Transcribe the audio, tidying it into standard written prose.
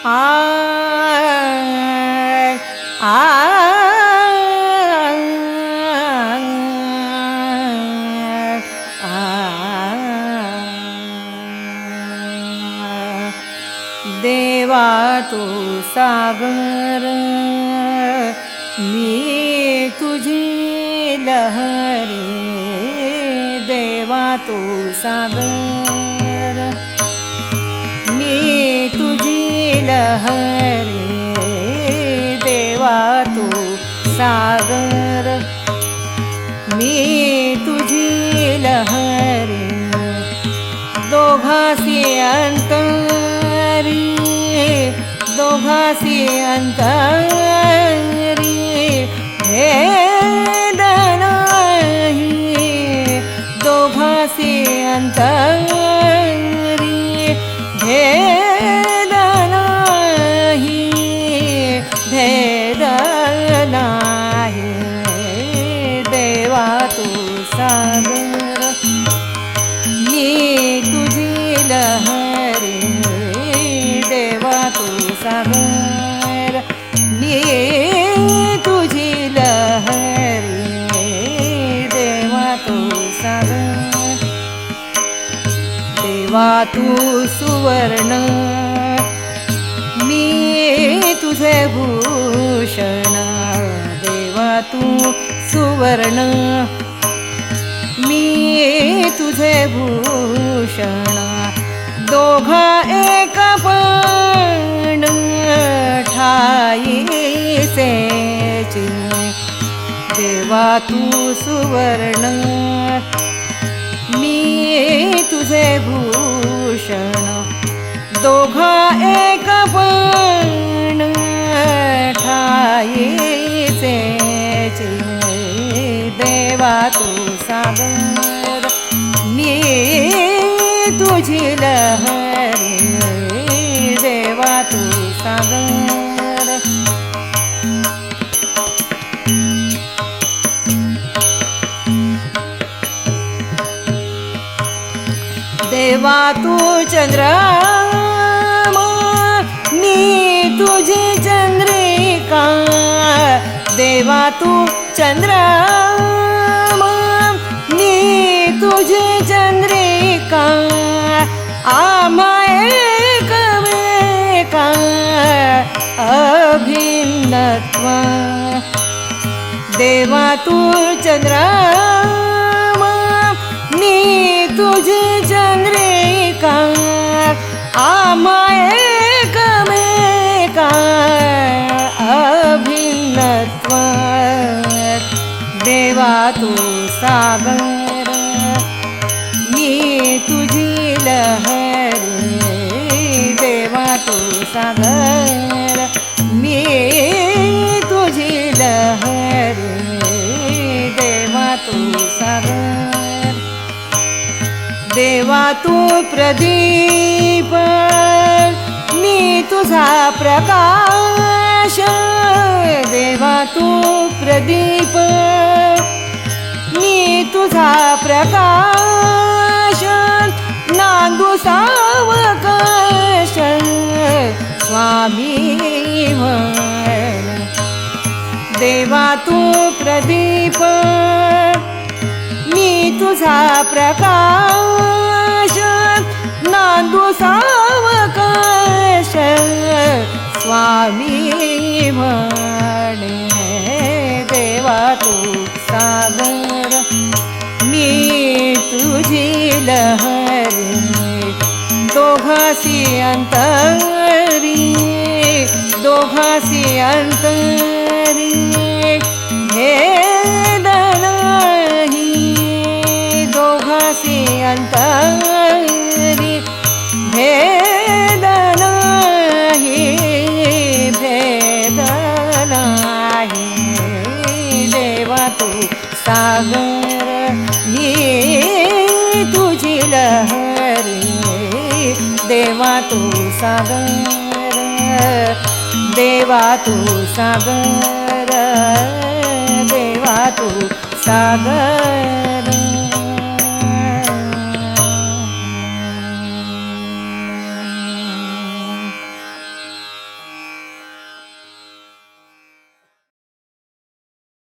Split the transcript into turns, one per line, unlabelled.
आ आ देवा तू सागर मी तुझी लहरी देवा तू सागर मी तुझी लहरी देवा तू सागर मी तुझी लहरी दोघासी अंतरी दोघासी अंतरी भेद नाही दोघासी अंतरी भेद नाही भेद नाही देवा तू सागर मी तुझी लहरी देवा तू सागर मी तुझी लहरी देवा तू सागर देवा तू सुवर्ण मी तुझे भूषण देवा तू सुवर्ण मी तुझे भूषण दोघा एक पण ठाईसेची देवा तू सुवर्ण मी तुझे भूषण दोघा एक पण ठाईसेची देवा तू सागर मी तुझी लहरी देवा तू सागर देवा तू चंद्रमा मी तुझी चंद्रिका देवा तू चंद्रमा मी तुझी चंद्रिका आम्हा एकमेका अभिन्नत्व देवा तू चंद्रमा मी तुझी चंद्रिका आम्हा एकमेका अभिन्नत्व देवा तू सागर मी तुझी लहरी देवा तू सागर मी तुझी लहरी देवा तू सागर देवा तू प्रदीप मी तुझा प्रकाश देवा तू प्रदीप मी तुझा प्रकाश नांदू सावकाश स्वामी म्हण देवा तू प्रदीप मी तुझा प्रकाश नांदू सावकाश स्वामी म्हणे देवा तू सागर मी तुझी लहरी दोघासी अंतरी दोघासी अंतरी भेद नाही दोघासी अंतरी भेद नाही भेद नाही देवा तू सागर मी तुझी लहरी देवा तू सागर देवा तू सागर देवा तू सागर